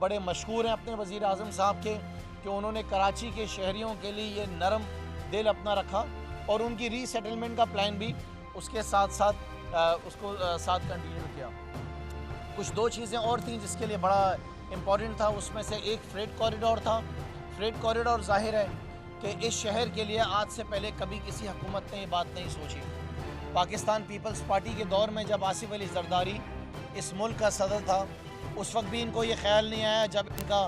बड़े मशहूर हैं अपने वज़ीर आज़म साहब के कि उन्होंने कराची के शहरियों के लिए ये नरम दिल अपना रखा और उनकी रीसेटलमेंट का प्लान भी उसके साथ साथ कंटिन्यू किया। कुछ दो चीज़ें और थीं जिसके लिए बड़ा इम्पॉर्टेंट था, उसमें से एक फ्रेट कॉरिडोर था। फ्रेट कॉरिडोर ज़ाहिर है कि इस शहर के लिए आज से पहले कभी किसी हुकूमत ने ये बात नहीं सोची। पाकिस्तान पीपल्स पार्टी के दौर में जब आसिफ अली जरदारी इस मुल्क का सदर था, उस वक्त भी इनको ये ख्याल नहीं आया जब इनका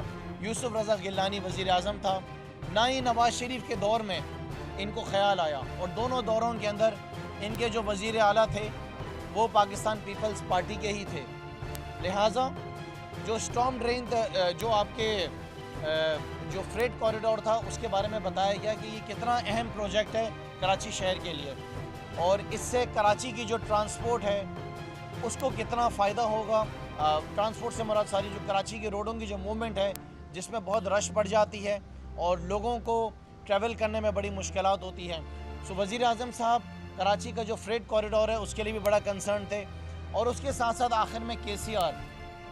यूसुफ रज़ा गिलानी वज़ीर आज़म था, ना ही नवाज़ शरीफ के दौर में इनको ख्याल आया। और दोनों दौरों के अंदर इनके जो वज़ीर आला थे वो पाकिस्तान पीपल्स पार्टी के ही थे। लिहाजा जो स्टॉर्म ड्रेन जो आपके जो फ्रेट कॉरिडोर था उसके बारे में बताया गया कि ये कितना अहम प्रोजेक्ट है कराची शहर के लिए और इससे कराची की जो ट्रांसपोर्ट है उसको कितना फ़ायदा होगा। ट्रांसपोर्ट से मुराद सारी जो कराची के रोडों की जो मूवमेंट है जिसमें बहुत रश बढ़ जाती है और लोगों को ट्रैवल करने में बड़ी मुश्किलात होती हैं। सो वज़ीर आज़म साहब कराची का जो फ्रेट कॉरिडोर है उसके लिए भी बड़ा कंसर्न थे और उसके साथ साथ आखिर में KCR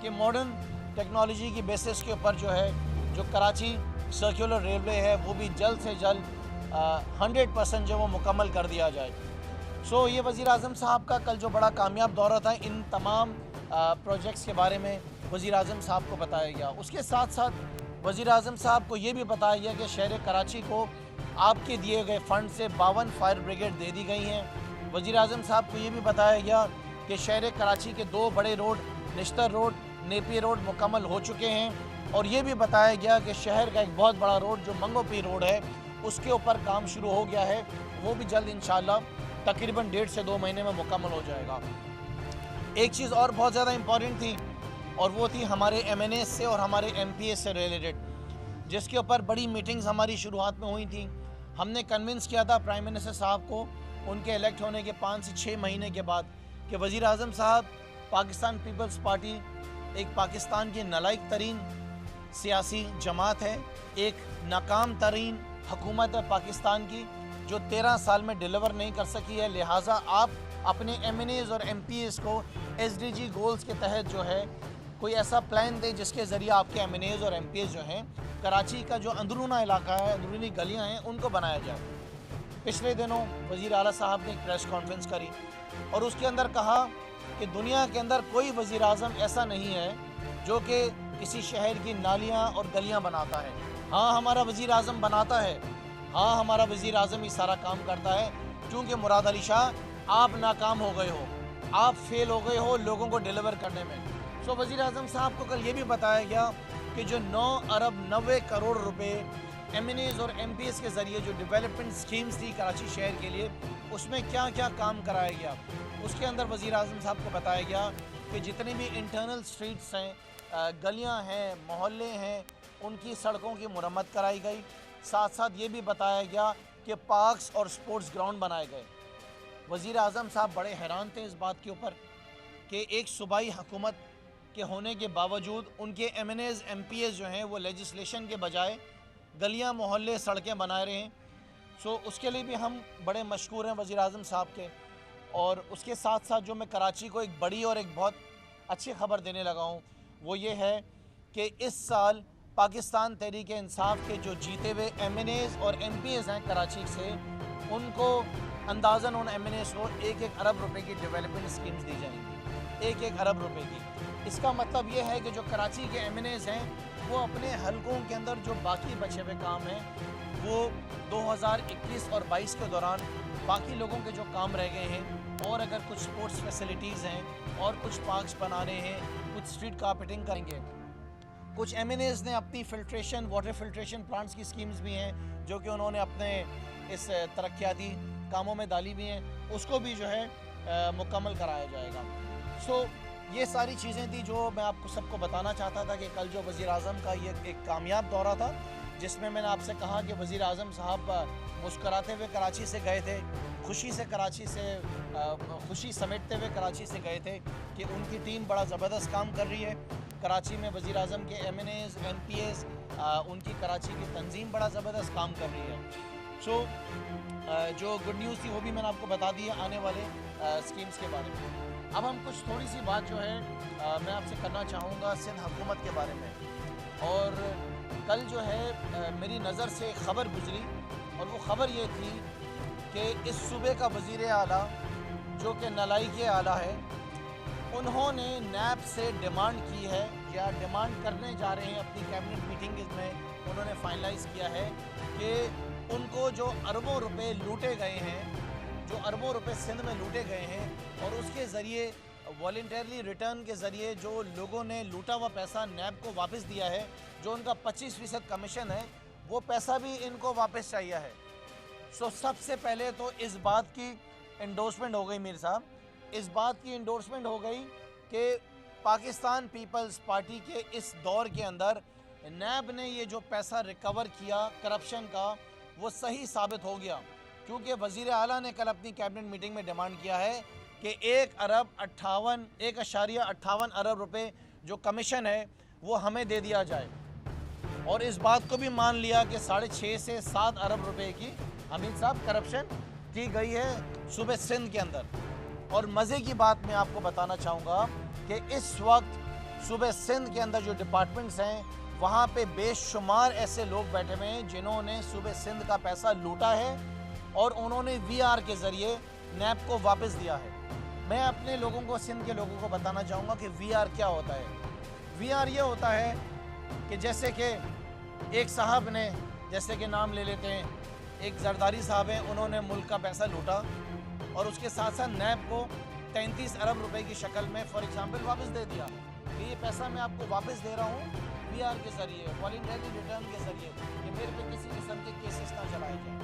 के मॉडर्न टेक्नोलॉजी की बेसिस के ऊपर जो है जो कराची सर्कुलर रेलवे है वो भी जल्द से जल्द 100% जो वो मुकम्मल कर दिया जाए। सो ये वज़ीर आज़म साहब का कल जो बड़ा कामयाब दौरा था, इन तमाम प्रोजेक्ट्स के बारे में वज़ीर आज़म साहब को बताया गया। उसके साथ साथ वज़ीर आज़म साहब को ये भी बताया गया कि शहर कराची को आपके दिए गए फ़ंड से 52 फायर ब्रिगेड दे दी गई हैं। वज़ीर आज़म साहब को ये भी बताया गया कि शहर कराची के 2 बड़े road Nishtar road, Napier road मुकम्मल हो चुके हैं और ये भी बताया गया कि शहर का एक बहुत बड़ा रोड जो मंगो पीर रोड है उसके ऊपर काम शुरू हो गया है, वो भी जल्द इंशाल्लाह तकरीबन 1.5 से 2 महीने में मुकम्मल हो जाएगा। एक चीज़ और बहुत ज़्यादा इम्पॉर्टेंट थी और वो थी हमारे MNAs से और हमारे MPs से रिलेटेड, जिसके ऊपर बड़ी मीटिंग्स हमारी शुरुआत में हुई थी। हमने कन्विंस किया था प्राइम मिनिस्टर साहब को उनके इलेक्ट होने के 5 से 6 महीने के बाद कि वज़ीर आज़म साहब, पाकिस्तान पीपल्स पार्टी एक पाकिस्तान की नालायक तरीन सियासी जमात है, एक नाकाम तरीन हुकूमत है पाकिस्तान की जो 13 साल में डिलीवर नहीं कर सकी है। लिहाजा आप अपने MNAs और MPs को SDG गोल्स के तहत जो है कोई ऐसा प्लान दें जिसके ज़रिए आपके MNAs और MPs जो हैं कराची का जो अंदरूना इलाका है, अंदरूनी गलियां हैं, उनको बनाया जाए। पिछले दिनों वज़ीर आला साहब ने एक प्रेस कॉन्फ्रेंस करी और उसके अंदर कहा कि दुनिया के अंदर कोई वज़ीर आज़म ऐसा नहीं है जो कि किसी शहर की नालियाँ और गलियाँ बनाता है। हाँ, हमारा वज़ीर आज़म बनाता है, हाँ हमारा वज़ीर आज़म ही सारा काम करता है, क्योंकि मुराद अली शाह आप नाकाम हो गए हो, आप फेल हो गए हो लोगों को डिलीवर करने में। सो वज़ीर आज़म साहब को कल ये भी बताया गया कि जो 9 अरब 90 करोड़ रुपए MNAs और MPs के ज़रिए जो डेवलपमेंट स्कीम्स थी कराची शहर के लिए, उसमें क्या क्या काम कराया गया। उसके अंदर वज़ीर आज़म साहब को बताया गया कि जितनी भी इंटरनल स्ट्रीट्स हैं, गलियां हैं, मोहल्ले हैं, उनकी सड़कों की मुरम्मत कराई गई। साथ साथ ये भी बताया गया कि पार्क्स और स्पोर्ट्स ग्राउंड बनाए गए। वज़ीर आज़म साहब बड़े हैरान थे इस बात के ऊपर कि एक सूबाई हुकूमत के होने के बावजूद उनके MNAs MPs जो हैं वो लेजिस्लेशन के बजाय गलियां, मोहल्ले, सड़कें बना रहे हैं। सो उसके लिए भी हम बड़े मशकूर हैं वज़ीर आज़म साहब के। और उसके साथ साथ जो मैं कराची को एक बड़ी और एक बहुत अच्छी खबर देने लगा हूँ वो ये है कि इस साल पाकिस्तान तहरीक इंसाफ के जो जीते हुए MNAs और MPs हैं कराची से, उनको अंदाज़न उन MNAs को 1-1 अरब रुपए की डेवलपमेंट स्कीम्स दी जाएंगी, 1-1 अरब रुपए की। इसका मतलब ये है कि जो कराची के MNAs हैं वो अपने हलकों के अंदर जो बाकी बचे हुए काम हैं वो 2021 और 22 के दौरान बाकी लोगों के जो काम रह गए हैं, और अगर कुछ स्पोर्ट्स फैसिलिटीज़ हैं और कुछ पार्क्स बनाने हैं, कुछ स्ट्रीट कारपेटिंग करेंगे। कुछ MNAs ने अपनी फ़िल्ट्रेशन, वाटर फ़िल्ट्रेशन प्लांट्स की स्कीम्स भी हैं जो कि उन्होंने अपने इस तरक्याती कामों में डाली भी हैं, उसको भी जो है मुकम्मल कराया जाएगा। सो ये सारी चीज़ें थी जो मैं आपको सबको बताना चाहता था कि कल जो वज़ीर आज़म का ये एक कामयाब दौरा था, जिसमें मैंने आपसे कहा कि वज़ीर आज़म साहब मुस्कराते हुए कराची से गए थे, खुशी से कराची से खुशी समेटते हुए कराची से गए थे कि उनकी टीम बड़ा ज़बरदस्त काम कर रही है। कराची में वज़ीर आज़म के MNAs MPs उनकी कराची की तंजीम बड़ा ज़बरदस्त काम कर रही है। सो जो गुड न्यूज़ थी वो भी मैंने आपको बता दी है आने वाले स्कीम्स के बारे में। अब हम कुछ थोड़ी सी बात जो है मैं आपसे करना चाहूँगा सिंध हुकूमत के बारे में। कल जो है मेरी नज़र से ख़बर गुजरी और वो ख़बर ये थी कि इस सूबे का वज़ीर आला जो कि नलाई के आला है, उन्होंने नैब से डिमांड की है या डिमांड करने जा रहे हैं अपनी कैबिनेट मीटिंग में। उन्होंने फाइनलाइज़ किया है कि उनको जो अरबों रुपए लूटे गए हैं, जो अरबों रुपए सिंध में लूटे गए हैं और उसके ज़रिए वॉलंटरली रिटर्न के ज़रिए जो लोगों ने लूटा हुआ पैसा नैब को वापस दिया है, जो उनका 25% कमीशन है, वो पैसा भी इनको वापस चाहिए है। सो सबसे पहले तो इस बात की इंडोर्समेंट हो गई मीर साहब, इस बात की इंडोर्समेंट हो गई कि पाकिस्तान पीपल्स पार्टी के इस दौर के अंदर नैब ने ये जो पैसा रिकवर किया करप्शन का, वो सही साबित हो गया। क्योंकि वज़ीर आला ने कल अपनी कैबिनेट मीटिंग में डिमांड किया है कि 1.58 अरब रुपए जो कमीशन है वो हमें दे दिया जाए, और इस बात को भी मान लिया कि 6.5 से 7 अरब रुपए की हमीद साहब करप्शन की गई है सूबे सिंध के अंदर। और मज़े की बात मैं आपको बताना चाहूँगा कि इस वक्त सूबे सिंध के अंदर जो डिपार्टमेंट्स हैं, वहाँ पे बेशुमार ऐसे लोग बैठे हुए हैं जिन्होंने सूबे सिंध का पैसा लूटा है और उन्होंने VR के ज़रिए नैब को वापस दिया है। मैं अपने लोगों को, सिंध के लोगों को बताना चाहूँगा कि VR क्या होता है। VR ये होता है कि जैसे कि एक साहब ने, जैसे कि नाम ले लेते हैं, एक जरदारी साहब हैं, उन्होंने मुल्क का पैसा लूटा और उसके साथ साथ नैब को 33 अरब रुपए की शक्ल में फॉर एग्जांपल वापस दे दिया कि ये पैसा मैं आपको वापस दे रहा हूँ VR के ज़रिए, वॉलंटरी रिटर्न के ज़रिए, कि मेरे पे किसी किस्म के केसेस ना चलाए जाएँ।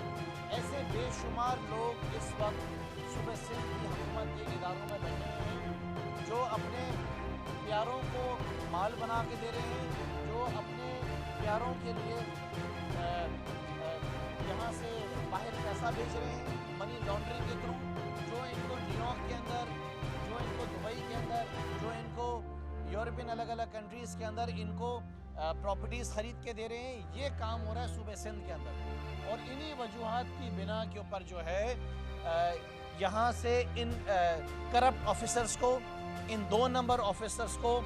ऐसे बेशुमार लोग इस वक्त सूबे सिंध की हुकूमत के इदारों में बैठे हुए हैं, जो अपने प्यारों को माल बना के दे रहे हैं, जो अपने प्यारों के लिए यहाँ से बाहर पैसा भेज रहे हैं मनी लॉन्ड्रिंग के थ्रू, जो इनको न्यूयॉर्क के अंदर, जो इनको दुबई के अंदर, जो इनको यूरोपियन अलग अलग कंट्रीज़ के अंदर इनको प्रॉपर्टीज़ ख़रीद के दे रहे हैं। ये काम हो रहा है सूबे सिंध के अंदर, और इन्हीं वजूहात की बिना के ऊपर जो है यहाँ से इन करप्ट ऑफिसर्स को, इन 2 नंबर ऑफिसर्स को,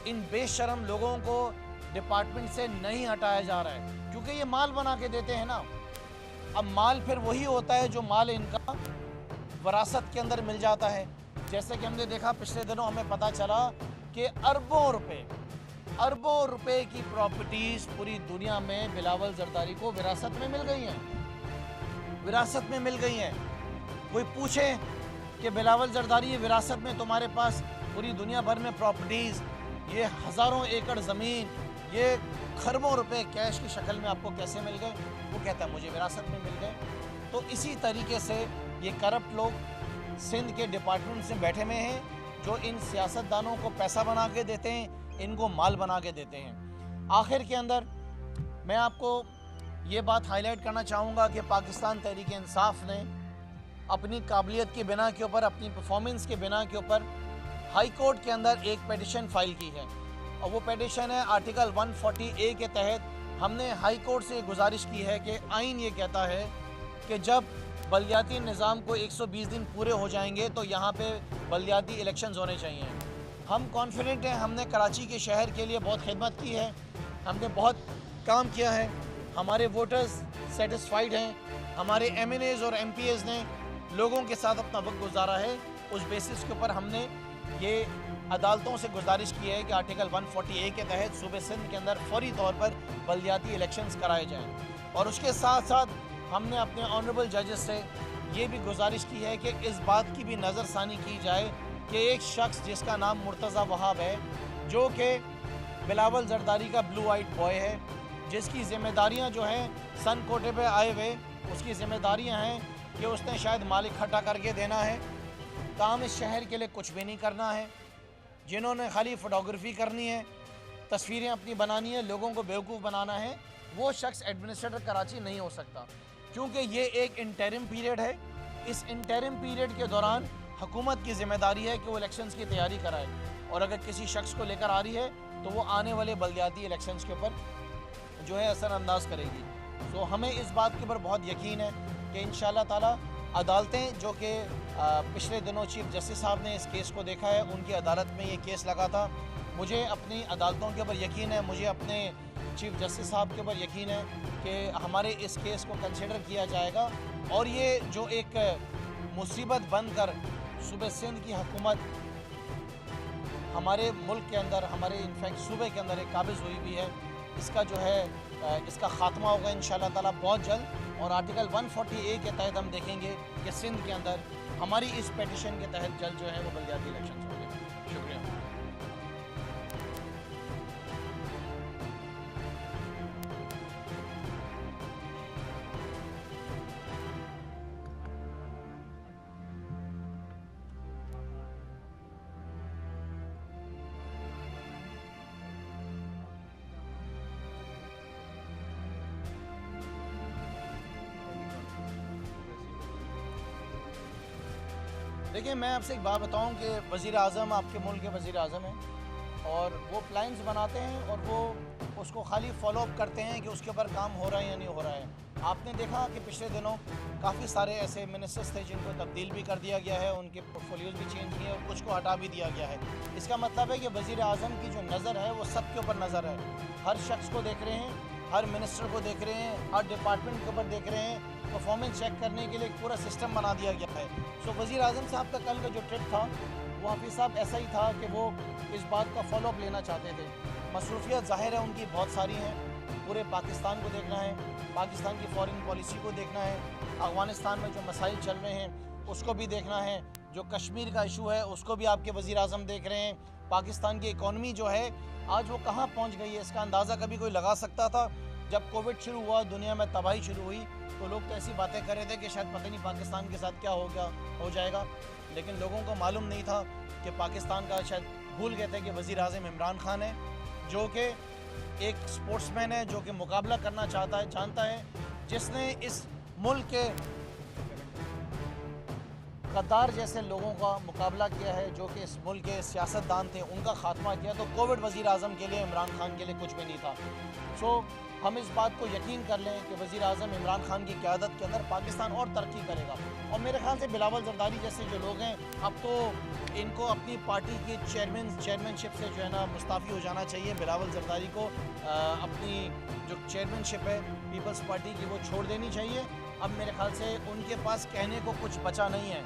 इन बेशरम लोगों को डिपार्टमेंट से नहीं हटाया जा रहा है, क्योंकि ये माल बना के देते हैं ना। अब माल फिर वही होता है जो माल इनका विरासत के अंदर मिल जाता है। जैसे कि हमने देखा पिछले दिनों, हमें पता चला कि अरबों रुपए की प्रॉपर्टीज़ पूरी दुनिया में बिलावल जरदारी को विरासत में मिल गई हैं, विरासत में मिल गई हैं। कोई पूछे कि बिलावल जरदारी ये विरासत में तुम्हारे पास पूरी दुनिया भर में प्रॉपर्टीज़, ये हज़ारों एकड़ ज़मीन, ये खरबों रुपए कैश की शक्ल में आपको कैसे मिल गए? वो कहता है मुझे विरासत में मिल गए। तो इसी तरीके से ये करप्ट लोग सिंध के डिपार्टमेंट से बैठे हुए हैं, जो इन सियासतदानों को पैसा बना के देते हैं, इनको माल बना के देते हैं। आखिर के अंदर मैं आपको ये बात हाईलाइट करना चाहूँगा कि पाकिस्तान तहरीक इंसाफ ने अपनी काबिलियत की बिना के ऊपर, अपनी परफॉर्मेंस के बिना के ऊपर हाई कोर्ट के अंदर एक पिटीशन फाइल की है, और वो पिटीशन है आर्टिकल 140A के तहत। हमने हाई कोर्ट से गुजारिश की है कि आइन ये कहता है कि जब बलदियाती निज़ाम को 120 दिन पूरे हो जाएंगे तो यहाँ पे बलदियाती इलेक्शंस होने चाहिए। हम कॉन्फिडेंट हैं, हमने कराची के शहर के लिए बहुत खिदमत की है, हमने बहुत काम किया है, हमारे वोटर्स सेटिस्फाइड हैं, हमारे MNAs और MPAs ने लोगों के साथ अपना वक्त गुजारा है। उस बेसिस के ऊपर हमने ये अदालतों से गुजारिश की है कि आर्टिकल 140A के तहत सूबे सिंध के अंदर फौरी तौर पर बलदियाती इलेक्शंस कराए जाएँ। और उसके साथ साथ हमने अपने ऑनरेबल जजेस से ये भी गुजारिश की है कि इस बात की भी नज़रसानी की जाए कि एक शख्स जिसका नाम मुर्तज़ा वहाब है, जो कि बिलावल जरदारी का ब्लू आइट बॉय है, जिसकी ज़िम्मेदारियां जो हैं सन कोटे पे आए हुए, उसकी ज़िम्मेदारियां हैं कि उसने शायद माल इकट्ठा करके देना है, काम इस शहर के लिए कुछ भी नहीं करना है, जिन्होंने खाली फ़ोटोग्राफी करनी है, तस्वीरें अपनी बनानी है, लोगों को बेवकूफ़ बनाना है, वो शख्स एडमिनिस्ट्रेटर कराची नहीं हो सकता, क्योंकि ये एक इंटरिम पीरियड है। इस इंटरिम पीरियड के दौरान हुकूमत की ज़िम्मेदारी है कि वो इलेक्शंस की तैयारी कराए, और अगर किसी शख्स को लेकर आ रही है तो वो आने वाले बलदियाती इलेक्शंस के ऊपर जो है असरअंदाज करेगी। तो हमें इस बात के ऊपर बहुत यकीन है कि इंशाअल्लाह ताला अदालतें, जो कि पिछले दिनों चीफ जस्टिस साहब ने इस केस को देखा है, उनकी अदालत में ये केस लगा था, मुझे अपनी अदालतों के ऊपर यकीन है, मुझे अपने चीफ जस्टिस साहब के ऊपर यकीन है कि हमारे इस केस को कंसिडर किया जाएगा और ये जो एक मुसीबत बनकर सूबे सिंध की हुकूमत हमारे मुल्क के अंदर, हमारे इनफैक्ट सूबे के अंदर एक काबिज़ हुई भी है, इसका जो है इसका ख़ात्मा होगा इंशाअल्लाह ताला बहुत जल्द। और आर्टिकल 140A के तहत हम देखेंगे कि सिंध के अंदर हमारी इस पेटिशन के तहत जल्द जो है वो बलदियाती इलेक्शन होंगे। शुक्रिया। देखिए, मैं आपसे एक बात बताऊं कि वज़ीर आज़म आपके मुल्क के वज़ीर आज़म हैं और वो प्लान्स बनाते हैं और वो उसको खाली फॉलो अप करते हैं कि उसके ऊपर काम हो रहा है या नहीं हो रहा है। आपने देखा कि पिछले दिनों काफ़ी सारे ऐसे मिनिस्टर्स थे जिनको तब्दील भी कर दिया गया है, उनके पोर्टफोलियोज़ भी चेंज किए और कुछ को हटा भी दिया गया है। इसका मतलब है कि वज़ीर आज़म की जो नज़र है वो सब के ऊपर नज़र है, हर शख्स को देख रहे हैं, हर मिनिस्टर को देख रहे हैं, हर डिपार्टमेंट के ऊपर देख रहे हैं। परफॉर्मेंस चेक करने के लिए एक पूरा सिस्टम बना दिया गया है। सो वज़ीर आज़म साहब का कल का जो ट्रिप था वो हाफिज़ साहब ऐसा ही था कि वो इस बात का फॉलो अप लेना चाहते थे। मसरूफियत ज़ाहिर है उनकी बहुत सारी हैं, पूरे पाकिस्तान को देखना है, पाकिस्तान की फ़ॉरेन पॉलिसी को देखना है, अफ़गानिस्तान में जो मसाइल चल रहे हैं उसको भी देखना है, जो कश्मीर का इशू है उसको भी आपके वज़ीर आज़म देख रहे हैं। पाकिस्तान की इकॉनमी जो है आज वो कहाँ पहुँच गई है, इसका अंदाज़ा कभी कोई लगा सकता था? जब कोविड शुरू हुआ, दुनिया में तबाही शुरू हुई, तो लोग तो ऐसी बातें कर रहे थे कि शायद पता नहीं पाकिस्तान के साथ क्या हो जाएगा। लेकिन लोगों को मालूम नहीं था कि पाकिस्तान का शायद भूल गए थे कि वज़ीर आज़म इमरान खान है, जो कि एक स्पोर्ट्समैन है, जो कि मुकाबला करना जानता है, जिसने इस मुल्क के गद्दार जैसे लोगों का मुकाबला किया है, जो कि इस मुल्क के सियासतदान थे, उनका खात्मा किया। तो कोविड वज़ीर आज़म के लिए, इमरान खान के लिए कुछ भी नहीं था। सो हम इस बात को यकीन कर लें कि वज़ीर आज़म इमरान खान की क़यादत के अंदर पाकिस्तान और तरक्की करेगा। और मेरे ख्याल से बिलावल ज़रदारी जैसे जो लोग हैं, अब तो इनको अपनी पार्टी की चेयरमैनशिप से जो है ना मुस्ताफ़ी हो जाना चाहिए। बिलावल ज़रदारी को अपनी जो चेयरमैनशिप है पीपल्स पार्टी की वो छोड़ देनी चाहिए। अब मेरे ख्याल से उनके पास कहने को कुछ बचा नहीं है,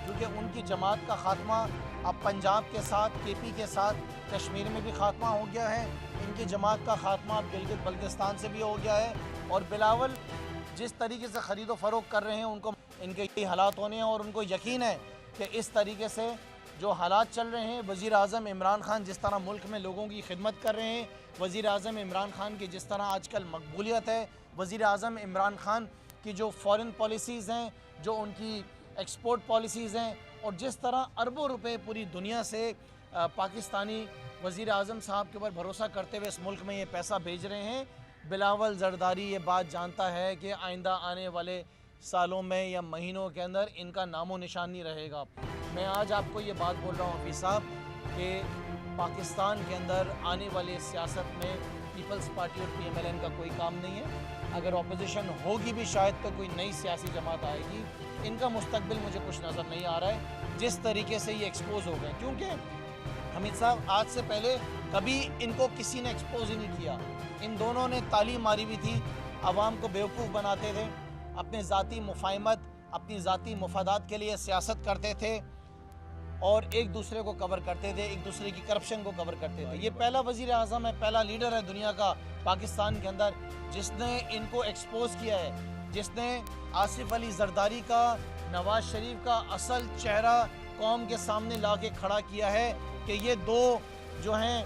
क्योंकि उनकी जमात का ख़ात्मा अब पंजाब के साथ, KP के साथ, कश्मीर में भी ख़ात्मा हो गया है। इनकी जमात का ख़ात्मा अब गिलगित बल्तिस्तान से भी हो गया है। और बिलावल जिस तरीके से ख़रीदो फ़रोख्त कर रहे हैं, उनको इनके यही हालात होने हैं और उनको यकीन है कि इस तरीके से जो हालात चल रहे हैं, वज़ीर आज़म इमरान खान जिस तरह मुल्क में लोगों की खिदमत कर रहे हैं, वज़ीर आज़म इमरान खान की जिस तरह आजकल मकबूलियत है, वज़ीर आज़म इमरान खान की जो फ़ॉरेन पॉलिसीज़ हैं, जो उनकी एक्सपोर्ट पॉलिसीज़ हैं, और जिस तरह अरबों रुपए पूरी दुनिया से पाकिस्तानी वज़ीर आज़म साहब के ऊपर भरोसा करते हुए इस मुल्क में ये पैसा भेज रहे हैं, बिलावल ज़रदारी ये बात जानता है कि आइंदा आने वाले सालों में या महीनों के अंदर इनका नामो निशान नहीं रहेगा। मैं आज आपको ये बात बोल रहा हूँ हाफिज़ साहब कि पाकिस्तान के अंदर आने वाले सियासत में पीपल्स पार्टी और PMLN का कोई काम नहीं है। अगर ऑपोजिशन होगी भी शायद तो कोई नई सियासी जमात आएगी। इनका मुस्तकबिल मुझे कुछ नज़र नहीं आ रहा है, जिस तरीके से ये एक्सपोज हो गए। क्योंकि हमीद साहब आज से पहले कभी इनको किसी ने एक्सपोज ही नहीं किया। इन दोनों ने तालीम मारी भी थी, आवाम को बेवकूफ़ बनाते थे, अपने ज़ाती मुफाहमत, अपनी ज़ाती मुफादात के लिए सियासत करते थे और एक दूसरे को कवर करते थे, एक दूसरे की करप्शन को कवर करते थे। ये पहला वज़ीर आज़म है, पहला लीडर है दुनिया का पाकिस्तान के अंदर जिसने इनको एक्सपोज किया है, जिसने आसिफ अली ज़रदारी का, नवाज शरीफ का असल चेहरा कौम के सामने ला के खड़ा किया है कि ये दो जो हैं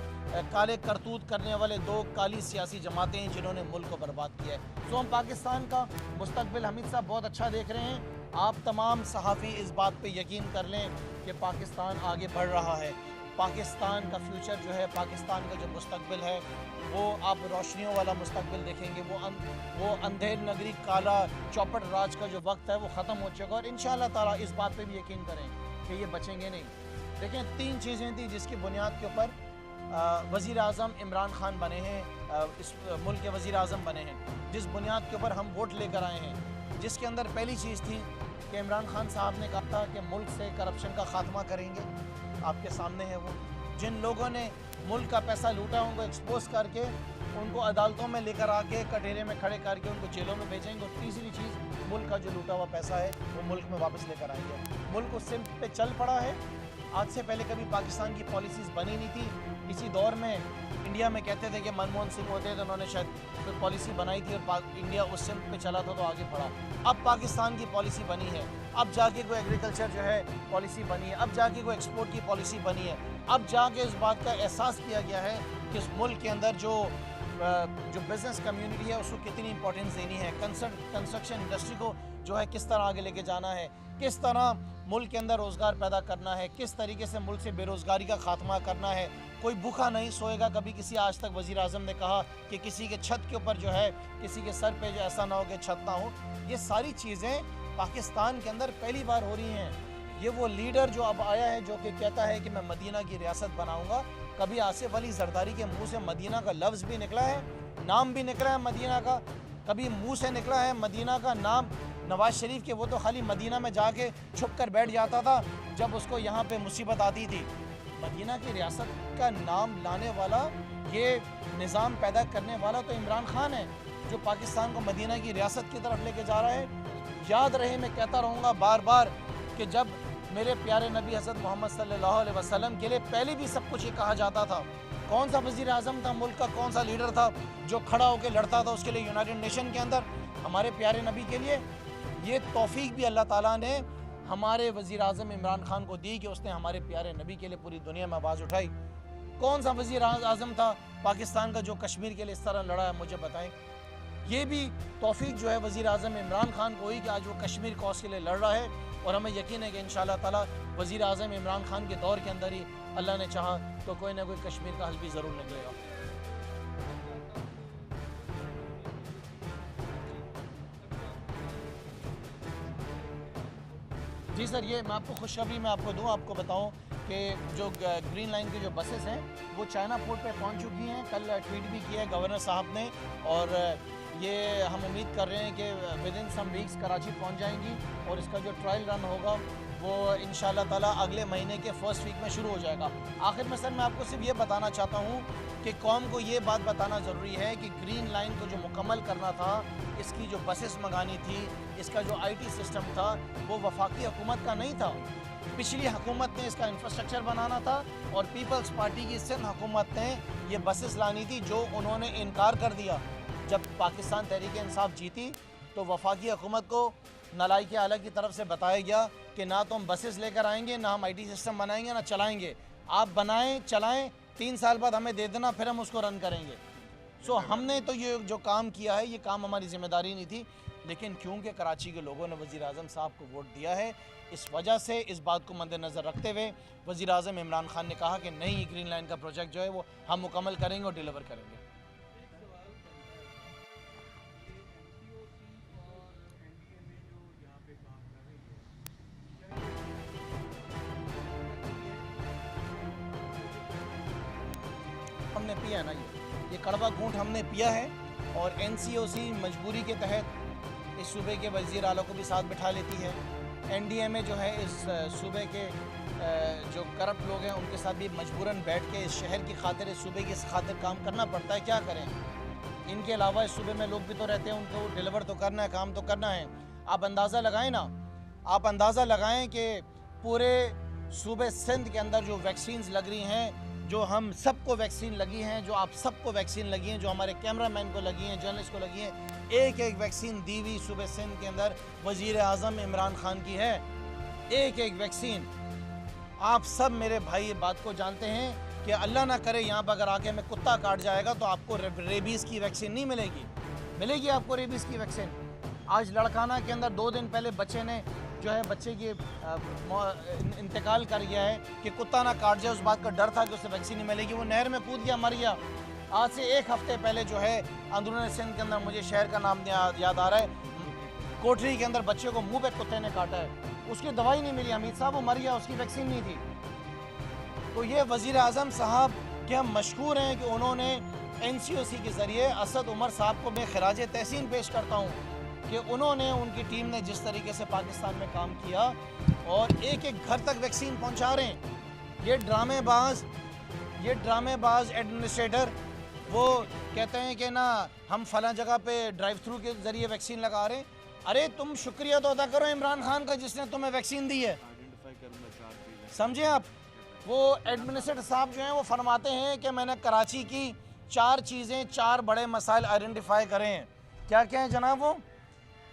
काले करतूत करने वाले दो काली सियासी जमातें हैं जिन्होंने मुल्क को बर्बाद किया है। तो हम पाकिस्तान का मुस्तकबिल हमीद साहब बहुत अच्छा देख रहे हैं। आप तमाम सहाफ़ी इस बात पे यकीन कर लें कि पाकिस्तान आगे बढ़ रहा है। पाकिस्तान का फ्यूचर जो है, पाकिस्तान का जो मुस्तकबिल है, वो आप रोशनियों वाला मुस्तकबिल देखेंगे। वो अंधेर नगरी काला चौपट राज का जो वक्त है वो ख़त्म हो चुका है और इंशाअल्लाह ताला इस बात पे भी यकीन करें कि ये बचेंगे नहीं। देखें, 3 चीज़ें थी जिसकी बुनियाद के ऊपर वज़ीर आज़म इमरान खान बने हैं, इस मुल्क के वज़ीर आज़म बने हैं, जिस बुनियाद के ऊपर हम वोट लेकर आए हैं, जिसके अंदर पहली चीज़ थी कि इमरान खान साहब ने कहा था कि मुल्क से करप्शन का ख़ात्मा करेंगे। आपके सामने है वो, जिन लोगों ने मुल्क का पैसा लूटा उनको एक्सपोज करके उनको अदालतों में लेकर आके कटहरे में खड़े करके उनको जेलों में भेजेंगे। और तीसरी चीज़, मुल्क का जो लूटा हुआ पैसा है वो मुल्क में वापस लेकर आएंगे। मुल्क उस सिमत पे चल पड़ा है। आज से पहले कभी पाकिस्तान की पॉलिसीज़ बनी नहीं थी। किसी दौर में इंडिया में कहते थे कि मनमोहन सिंह होते तो उन्होंने शायद कोई पॉलिसी बनाई थी और इंडिया उस सिमत पे चला था तो आगे बढ़ा। अब पाकिस्तान की पॉलिसी बनी है, अब जाके कोई एग्रीकल्चर जो है पॉलिसी बनी है, अब जाके कोई एक्सपोर्ट की पॉलिसी बनी है, अब जाके इस बात का एहसास किया गया है कि इस मुल्क के अंदर जो बिज़नेस कम्युनिटी है उसको कितनी इंपॉर्टेंस देनी है, कंस्ट्रक्शन इंडस्ट्री को जो है किस तरह आगे लेके जाना है, किस तरह मुल्क के अंदर रोज़गार पैदा करना है, किस तरीके से मुल्क से बेरोज़गारी का खात्मा करना है। कोई भूखा नहीं सोएगा। कभी किसी आज तक वज़ीर आज़म ने कहा कि किसी के छत के ऊपर जो है, किसी के सर पे जो ऐसा ना हो कि छत ना हो। ये सारी चीज़ें पाकिस्तान के अंदर पहली बार हो रही हैं। ये वो लीडर जो अब आया है जो कि कहता है कि मैं मदीना की रियासत बनाऊंगा। कभी आसिफ अली जरदारी के मुंह से मदीना का लफ्ज़ भी निकला है, नाम भी निकला है मदीना का, कभी मुंह से निकला है मदीना का नाम? नवाज शरीफ के वो तो खाली मदीना में जाके छुप कर बैठ जाता था जब उसको यहाँ पे मुसीबत आती थी। मदीना की रियासत का नाम लाने वाला, ये निज़ाम पैदा करने वाला तो इमरान खान है जो पाकिस्तान को मदीना की रियासत की तरफ लेके जा रहा है। याद रहे, मैं कहता रहूँगा बार बार कि जब मेरे प्यारे नबी हज़रत मोहम्मद सल्लल्लाहु अलैहि वसल्लम के लिए पहले भी सब कुछ ये कहा जाता था। कौन सा वज़ीर आज़म था मुल्क का, कौन सा लीडर था जो खड़ा होकर लड़ता था उसके लिए यूनाइटेड नेशन के अंदर, हमारे प्यारे नबी के लिए? ये तौफीक भी अल्लाह ताला ने हमारे वज़ीर आज़म इमरान खान को दी कि उसने हमारे प्यारे नबी के लिए पूरी दुनिया में आवाज़ उठाई। कौन सा वज़ीर आज़म था पाकिस्तान का जो कश्मीर के लिए इस तरह लड़ा है, मुझे बताएं। ये भी तौफीक जो है वज़ीर आज़म इमरान खान को हुई कि आज वो कश्मीर कॉज के लिए लड़ रहा है। और हमें यकीन है कि इंशाअल्लाह ताला वज़ीर आज़म इमरान खान के दौर के अंदर ही अल्लाह ने चाहा तो कोई ना कोई कश्मीर का हल भी ज़रूर निकलेगा। जी सर, ये मैं आपको खुशखबरी मैं आपको दूँ, आपको बताऊँ कि जो ग्रीन लाइन की जो बसेस हैं वो चाइना पोर्ट पे पहुंच चुकी हैं। कल ट्वीट भी किया है गवर्नर साहब ने, और ये हम उम्मीद कर रहे हैं कि within some weeks Karachi पहुंच जाएंगी और इसका जो ट्रायल रन होगा वो इंशाल्लाह ताला अगले महीने के फर्स्ट वीक में शुरू हो जाएगा। आखिर में सर मैं आपको सिर्फ ये बताना चाहता हूँ कि कौम को ये बात बताना ज़रूरी है कि ग्रीन लाइन को जो मुकम्मल करना था, इसकी जो बसेस मंगानी थी, इसका जो IT सिस्टम था, वो वफाकी हुकूमत का नहीं था। पिछली हुकूमत ने इसका इंफ्रास्ट्रक्चर बनाना था और पीपल्स पार्टी की सिंध हुकूमत ने ये बसेस लानी थी, जो उन्होंने इनकार कर दिया। जब पाकिस्तान तहरीक इंसाफ जीती तो वफाकी हुकूमत को नालायकी आला की तरफ से बताया गया कि ना तो हम बसेस लेकर आएंगे, ना हम IT सिस्टम बनाएंगे, ना चलाएंगे। आप बनाएं, चलाएं, 3 साल बाद हमें दे देना, फिर हम उसको रन करेंगे। सो हमने तो ये जो काम किया है, ये काम हमारी जिम्मेदारी नहीं थी, लेकिन क्योंकि कराची के लोगों ने वज़ीर आज़म साहब को वोट दिया है, इस वजह से इस बात को मद्देनज़र रखते हुए वज़ीर आज़म इमरान खान ने कहा कि नहीं, ग्रीन लाइन का प्रोजेक्ट जो है वो हम मुकम्मल करेंगे और डिलीवर करेंगे। हमने पिया है ना, ये कड़वा घूंट हमने पिया है, और NCOC मजबूरी के तहत इस सूबे के वज़ीर आला को भी साथ बिठा लेती है। NDMA जो है इस सूबे के जो करप्ट लोग हैं उनके साथ भी मजबूरन बैठ के इस शहर की खातिर, इस सूबे की खातिर काम करना पड़ता है। क्या करें, इनके अलावा इस सूबे में लोग भी तो रहते हैं, उनको डिलीवर तो करना है, काम तो करना है। आप अंदाज़ा लगाएं ना, आप अंदाज़ा लगाएं कि पूरे सूबे सिंध के अंदर जो वैक्सीन्स लग रही हैं, जो हम सबको वैक्सीन लगी हैं, जो आप सबको वैक्सीन लगी हैं, जो हमारे कैमरामैन को लगी हैं, जर्नलिस्ट को लगी हैं, एक एक वैक्सीन दी हुई सूबे सिंध के अंदर वज़ीर आज़म इमरान खान की है। एक एक वैक्सीन। आप सब मेरे भाई ये बात को जानते हैं कि अल्लाह ना करे यहाँ पर अगर आके में कुत्ता काट जाएगा तो आपको रेबीज़ की वैक्सीन नहीं मिलेगी। मिलेगी आपको रेबीज़ की वैक्सीन। आज लड़काना के अंदर 2 दिन पहले बच्चे ने जो है बच्चे की इंतकाल कर गया है कि कुत्ता ना काट जाए, उस बात का डर था कि उसे वैक्सीन नहीं मिलेगी। वो नहर में कूद गया, मर गया। आज से 1 हफ्ते पहले जो है अंदरून सिंध के अंदर, मुझे शहर का नाम याद आ रहा है, कोठरी के अंदर बच्चे को मुंह पे कुत्ते ने काटा है, उसकी दवाई नहीं मिली हमीद साहब, वो मर गया, उसकी वैक्सीन नहीं थी। तो ये वज़ीर आज़म साहब के हम मशहूर हैं कि उन्होंने NCOC के ज़रिए असद उमर साहब को मैं खराज तहसीन पेश करता हूँ कि उन्होंने, उनकी टीम ने जिस तरीके से पाकिस्तान में काम किया और एक एक घर तक वैक्सीन पहुंचा रहे हैं। ये ड्रामेबाज एडमिनिस्ट्रेटर वो कहते हैं कि ना हम फला जगह पे ड्राइव थ्रू के ज़रिए वैक्सीन लगा रहे हैं। अरे तुम शुक्रिया तो अदा करो इमरान खान का जिसने तुम्हें वैक्सीन दी है, समझे आप। वो एडमिनिस्ट्रेटर साहब जो हैं वो फरमाते हैं कि मैंने कराची की 4 चीज़ें, 4 बड़े मसाइल आइडेंटिफाई करे हैं। क्या क्या है जनाब?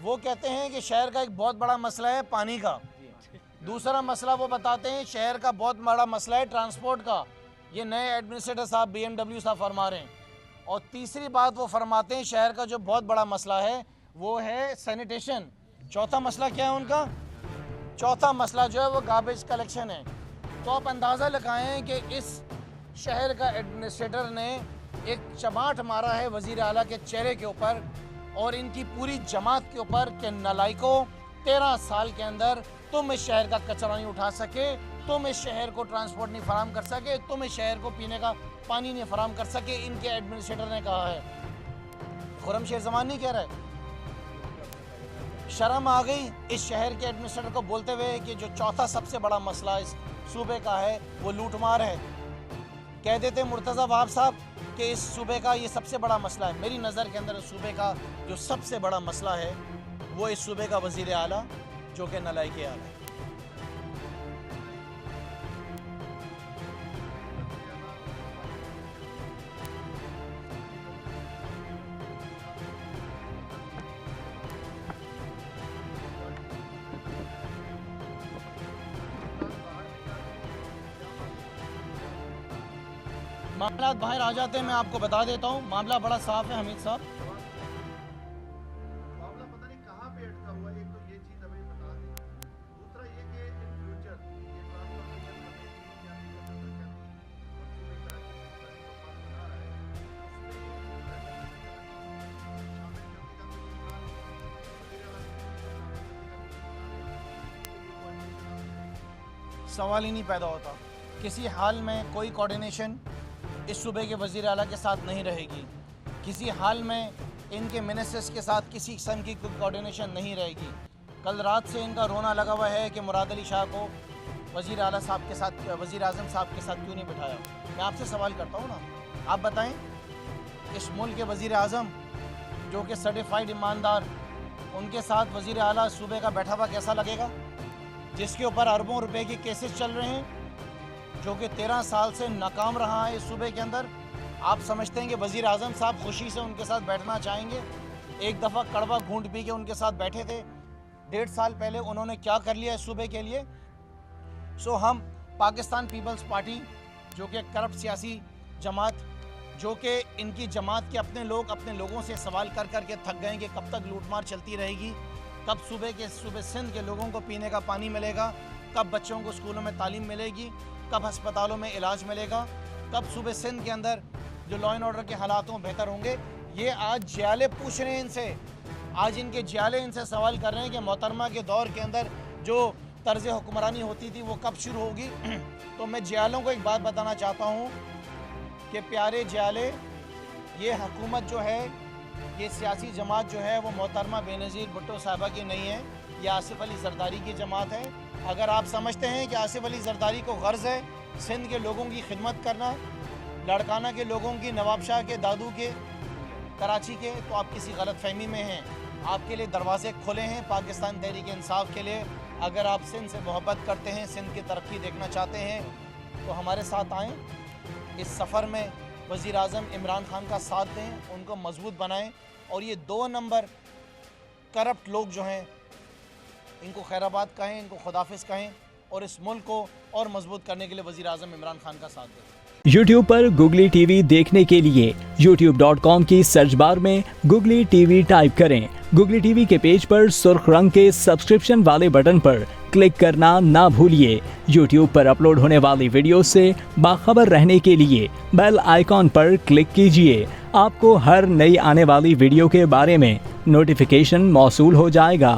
वो कहते हैं कि शहर का एक बहुत बड़ा मसला है पानी का। दूसरा मसला वो बताते हैं शहर का बहुत बड़ा मसला है ट्रांसपोर्ट का। ये नए एडमिनिस्ट्रेटर साहब BMW साहब फरमा रहे हैं। और तीसरी बात वो फरमाते हैं शहर का जो बहुत बड़ा मसला है वो है सैनिटेशन। चौथा मसला क्या है उनका? चौथा मसला जो है वो गार्बेज कलेक्शन है। तो आप अंदाज़ा लगाएं कि इस शहर का एडमिनिस्ट्रेटर ने एक चमाट मारा है वज़ीर आला के चेहरे के ऊपर और इनकी पूरी जमात के ऊपर कि नालायकों, 13 साल के अंदर तुम इस शहर का कचरा नहीं उठा सके, तुम इस शहर को ट्रांसपोर्ट नहीं फराहम कर सके, तुम इस शहर को पीने का पानी नहीं फराहम कर सके। इनके एडमिनिस्ट्रेटर ने कहा है। खुर्रम शेर जमान नहीं कह रहे। शर्म आ गई इस शहर के एडमिनिस्ट्रेटर को बोलते हुए कि जो चौथा सबसे बड़ा मसला इस सूबे का है वो लूटमार है। कह देते मुर्तज़ा वहाब साहब कि इस सूबे का ये सबसे बड़ा मसला है। मेरी नज़र के अंदर इस सूबे का जो सबसे बड़ा मसला है वो इस सूबे का वज़ीर आला जो कि नालायक आला है। मामला बाहर आ जाते हैं, मैं आपको बता देता हूँ। मामला बड़ा साफ है हमीद साहब। मामला पता नहीं कहाँ पे अटका हुआ है। एक तो ये चीज़ हमें बता दी, दूसरा ये कि इन फ्यूचर ये सवाल ही नहीं पैदा होता। किसी हाल में कोई कोऑर्डिनेशन इस सूबे के वज़ीर आला के साथ नहीं रहेगी। किसी हाल में इनके मिनिस्टर्स के साथ किसी किस्म की कोई कोऑर्डिनेशन नहीं रहेगी। कल रात से इनका रोना लगा हुआ है कि मुराद अली शाह को वज़ीर आला साहब के साथ, वज़ीर आज़म साहब के साथ क्यों नहीं बिठाया। मैं आपसे सवाल करता हूँ ना, आप बताएं इस मुल्क के वज़ीर आज़म जो कि सर्टिफाइड ईमानदार, उनके साथ वज़ीर आला सूबे का बैठा हुआ कैसा लगेगा, जिसके ऊपर अरबों रुपए के केसेस चल रहे हैं, जो कि 13 साल से नाकाम रहा है इस सूबे के अंदर। आप समझते हैं कि वज़ीर आज़म साहब खुशी से उनके साथ बैठना चाहेंगे? एक दफ़ा कड़वा घूंट पी के उनके साथ बैठे थे। 1.5 साल पहले उन्होंने क्या कर लिया इस सूबे के लिए। सो हम पाकिस्तान पीपल्स पार्टी जो कि करप्ट सियासी जमात, जो कि इनकी जमात के अपने लोग अपने लोगों से सवाल कर कर के थक गए कि कब तक लूटमार चलती रहेगी, कब सूबे सिंध के लोगों को पीने का पानी मिलेगा, कब बच्चों को स्कूलों में तालीम मिलेगी, कब अस्पतालों में इलाज मिलेगा, कब सूबे सिंध के अंदर जो लॉ एंड ऑर्डर के हालात हों बेहतर होंगे। ये आज जियाले पूछ रहे हैं इनसे, आज इनके जियाले इनसे सवाल कर रहे हैं कि मोहतरमा के दौर के अंदर जो तर्ज हुक्मरानी होती थी वो कब शुरू होगी। तो मैं जियालों को एक बात बताना चाहता हूँ कि प्यारे जियाले, ये हुकूमत जो है, ये सियासी जमात जो है वो मोहतरमा बेनज़ीर भुट्टो साहबा की नहीं है, ये आसिफ अली ज़रदारी की जमात है। अगर आप समझते हैं कि आसिफ अली ज़रदारी को गर्ज़ है सिंध के लोगों की खिदमत करना, लड़काना के लोगों की, नवाब शाह के, दादू के, कराची के, तो आप किसी गलत फहमी में हैं। आपके लिए दरवाजे खुले हैं पाकिस्तान तहरीक इंसाफ के लिए। अगर आप सिंध से मोहब्बत करते हैं, सिंध की तरक्की देखना चाहते हैं, तो हमारे साथ आएँ। इस सफ़र में वज़ीर आज़म इमरान खान का साथ दें, उनको मजबूत बनाएं और ये 2 नंबर करप्ट लोग जो हैं इनको खैराबाद कहें, इनको खुदाफिज कहें और इस मुल्क को और मजबूत करने के लिए वज़ीर आज़म इमरान खान का साथ दें। YouTube पर Googly TV देखने के लिए youtube.com की सर्च बार में Googly TV टाइप करें। Googly TV के पेज पर सुर्ख रंग के सब्सक्रिप्शन वाले बटन पर क्लिक करना ना भूलिए। YouTube पर अपलोड होने वाली वीडियो से बाखबर रहने के लिए बेल आइकॉन पर क्लिक कीजिए। आपको हर नई आने वाली वीडियो के बारे में नोटिफिकेशन मौसूल हो जाएगा।